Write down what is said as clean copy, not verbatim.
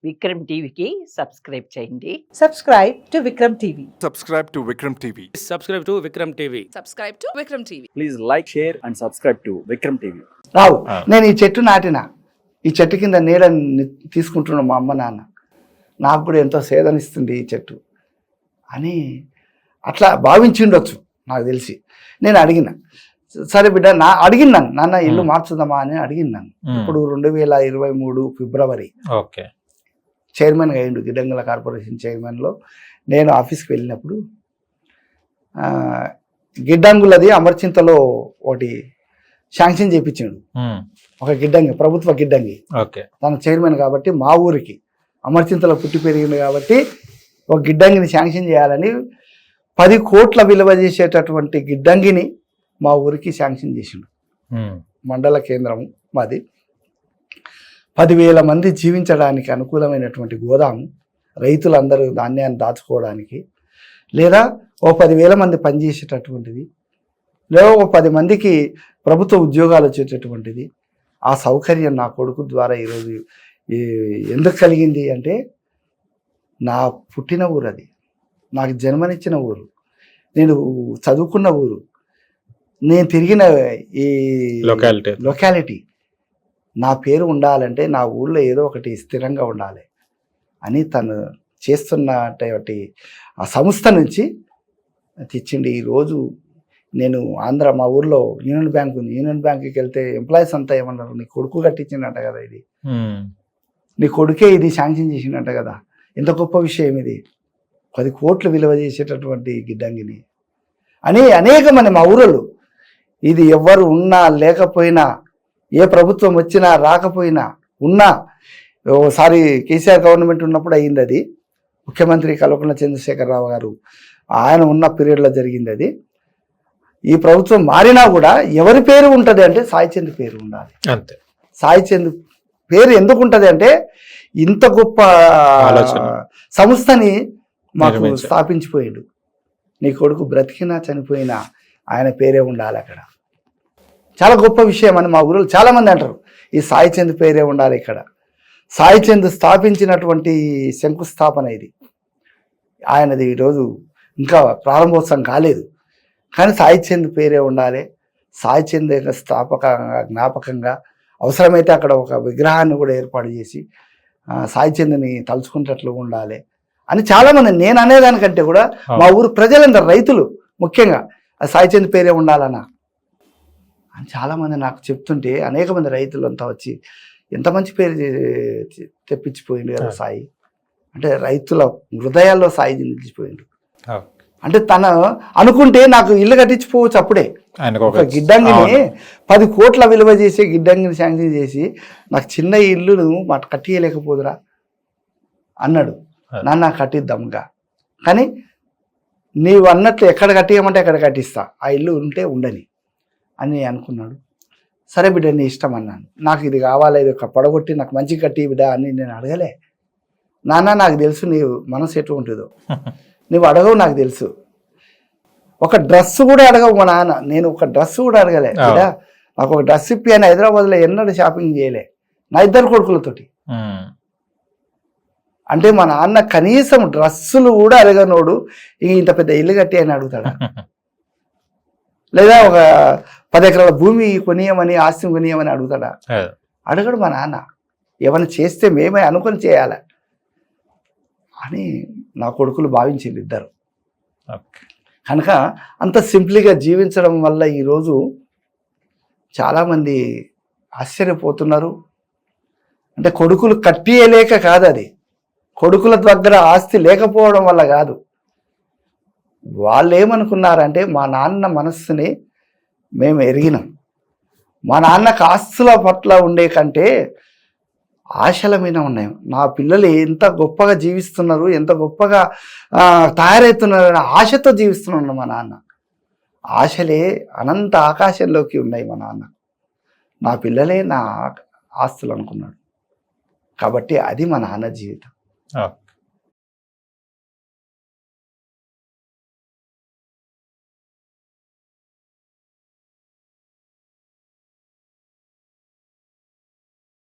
విక్రమ్ టీవీకి సబ్స్క్రైబ్ చేయండి. Subscribe to Vikram TV. Subscribe to Vikram TV. Subscribe to Vikram TV. Subscribe to Vikram TV. Please like, share and subscribe to Vikram TV. రావు నేను ఈ చెట్టు నాటిన, ఈ చెట్టు కింద నీడని తీసుకుంటున్న మా అమ్మ నాన్న, నాకు కూడా ఎంతో సేదనిస్తుంది ఈ చెట్టు అని అట్లా భావించిండొచ్చు నాకు తెలిసి. నేను అడిగిన, సరే బిడ్డ అడిగినాను, నాన్న ఇల్లు మార్చుదామా అని అడిగినాను. ఇప్పుడు 2023 ఫిబ్రవరి ఓకే చైర్మన్గా అయ్యిండు, గిడ్డంగుల కార్పొరేషన్ చైర్మన్లో. నేను ఆఫీస్కి వెళ్ళినప్పుడు గిడ్డంగులది అమర్చింతలో ఒకటి శాంక్షన్ చేయించాడు. ఒక గిడ్డంగి, ప్రభుత్వ గిడ్డంగి, తన చైర్మన్ కాబట్టి మా ఊరికి అమర్చింతలో పుట్టి పెరిగింది కాబట్టి ఒక గిడ్డంగిని శాంక్షన్ చేయాలని 10 కోట్ల విలువ చేసేటటువంటి గిడ్డంగిని మా ఊరికి శాంక్షన్ చేసిండు. మండల కేంద్రం మాది, 10,000 మంది జీవించడానికి అనుకూలమైనటువంటి గోదాము, రైతులందరూ ధాన్యాన్ని దాచుకోవడానికి, లేదా ఓ 10,000 మంది పనిచేసేటటువంటిది, లేదా ఒక 10 మందికి ప్రభుత్వ ఉద్యోగాలు వచ్చేటటువంటిది. ఆ సౌకర్యం నా కొడుకు ద్వారా ఈరోజు ఎందుకు కలిగింది అంటే, నా పుట్టిన ఊరు అది, నాకు జన్మనిచ్చిన ఊరు, నేను చదువుకున్న ఊరు, నేను తిరిగిన ఈ లొకాలిటీ, నా పేరు ఉండాలంటే నా ఊళ్ళో ఏదో ఒకటి స్థిరంగా ఉండాలి అని తను చేస్తున్నటువంటి ఆ సంస్థ నుంచి తెచ్చిండి. ఈరోజు నేను ఆంధ్ర, మా ఊర్లో యూనియన్ బ్యాంక్ ఉంది, యూనియన్ బ్యాంక్కి వెళ్తే ఎంప్లాయీస్ అంతా ఏమన్నారు, నీ కొడుకు కట్టించిందంట కదా, ఇది నీ కొడుకే ఇది శాంక్షన్ చేసిందంట కదా, ఎంత గొప్ప విషయం ఇది, 10 కోట్లు విలువ చేసేటటువంటి గిడ్డంగిని అని అనేక మంది మా ఊరోళ్ళు. ఇది ఎవరు ఉన్నా లేకపోయినా, ఏ ప్రభుత్వం వచ్చినా రాకపోయినా, ఉన్నా, ఓసారి కేసీఆర్ గవర్నమెంట్ ఉన్నప్పుడు అయ్యింది అది, ముఖ్యమంత్రి కల్వకుంట్ల చంద్రశేఖరరావు గారు ఆయన ఉన్న పీరియడ్లో జరిగింది అది. ఈ ప్రభుత్వం మారినా కూడా ఎవరి పేరు ఉంటుంది అంటే సాయి చంద్ పేరు ఉండాలి. అంతే. సాయి చంద్ పేరు ఎందుకు ఉంటుంది అంటే, ఇంత గొప్ప సంస్థని మాకు స్థాపించిపోయాడు. నీ కొడుకు బ్రతికినా చనిపోయినా ఆయన పేరే ఉండాలి అక్కడ. చాలా గొప్ప విషయం అని మా ఊరిలో చాలామంది అంటారు, ఈ సాయి చంద్ పేరే ఉండాలి ఇక్కడ. సాయి చంద్ స్థాపించినటువంటి శంకుస్థాపన ఇది, ఆయనది ఈరోజు ఇంకా ప్రారంభోత్సవం కాలేదు, కానీ సాయి చంద్ పేరే ఉండాలి. సాయి చంద్ యొక్క జ్ఞాపకంగా అవసరమైతే అక్కడ ఒక విగ్రహాన్ని కూడా ఏర్పాటు చేసి సాయి చంద్ని తలుచుకునేటట్లు ఉండాలి అని చాలామంది, నేను అనేదానికంటే కూడా మా ఊరు ప్రజలందరూ, రైతులు ముఖ్యంగా, సాయి చంద్ పేరే ఉండాలన్నా అని చాలామంది నాకు చెప్తుంటే, అనేక మంది రైతులు అంతా వచ్చి ఎంత మంచి పేరు తెప్పించిపోయిండు కదా సాయి అంటే, రైతుల హృదయాల్లో సాయి నిలిచిపోయిండు. అంటే తను అనుకుంటే నాకు ఇల్లు కట్టించిపోవచ్చు అప్పుడే. ఒక గిడ్డంగిని 10 కోట్ల విలువ చేసే గిడ్డంగిని శాంక్షన్ చేసి నాకు చిన్న ఇల్లును మాట కట్టియలేకపోదురా అన్నాడు. నాన్న కట్టిద్దాంగా, కానీ నీవు అన్నట్లు ఎక్కడ కట్టియమంటే ఎక్కడ కట్టిస్తా, ఆ ఇల్లు ఉంటే ఉండని అని అనుకున్నాడు. సరే బిడ్డ నీ ఇష్టం అన్నాను. నాకు ఇది కావాలి, ఇది పడగొట్టి నాకు మంచి కట్టి బిడ్డ అని నేను అడగలే. నాన్న నాకు తెలుసు నీ మనసు ఎటు ఉంటుందో, నువ్వు అడగవు నాకు తెలుసు. ఒక డ్రెస్ కూడా అడగవు మా నాన్న, నేను ఒక డ్రెస్ కూడా అడగలే బిడ్డ, నాకు ఒక డ్రెస్ ఇప్పి అని హైదరాబాద్లో ఎన్నడూ షాపింగ్ చేయలే నా 2 కొడుకులతోటి. అంటే మా నాన్న కనీసం డ్రెస్సులు కూడా అడగనోడు ఇంత పెద్ద ఇల్లు కట్టి అని అడుగుతాడా? లేదా ఒక 10 ఎకరాల భూమి కొనియమని, ఆస్తి కొనియమని అడుగుతాడా? అడగడు మా నాన్న. ఏమైనా చేస్తే మేమే అనుకొని చేయాల అని నా కొడుకులు భావించింది ఇద్దరు. కనుక అంత సింప్లీగా జీవించడం వల్ల ఈరోజు చాలామంది ఆశ్చర్యపోతున్నారు. అంటే కొడుకులు కట్టియలేక కాదు, అది కొడుకుల దగ్గర ఆస్తి లేకపోవడం వల్ల కాదు. వాళ్ళు ఏమనుకున్నారంటే, మా నాన్న మనస్సుని మేము ఎరిగినాం, మా నాన్నకు ఆస్తుల పట్ల ఉండే కంటే ఆశల మీద ఉన్నాయి. నా పిల్లలు ఎంత గొప్పగా జీవిస్తున్నారు, ఎంత గొప్పగా తయారవుతున్నారు అనే ఆశతో జీవిస్తున్నాడు మా నాన్న. ఆశలే అనంత ఆకాశంలోకి ఉన్నాయి మా నాన్న, నా పిల్లలే నా ఆస్తులు అనుకున్నాడు. కాబట్టి అది మా నాన్న జీవితం.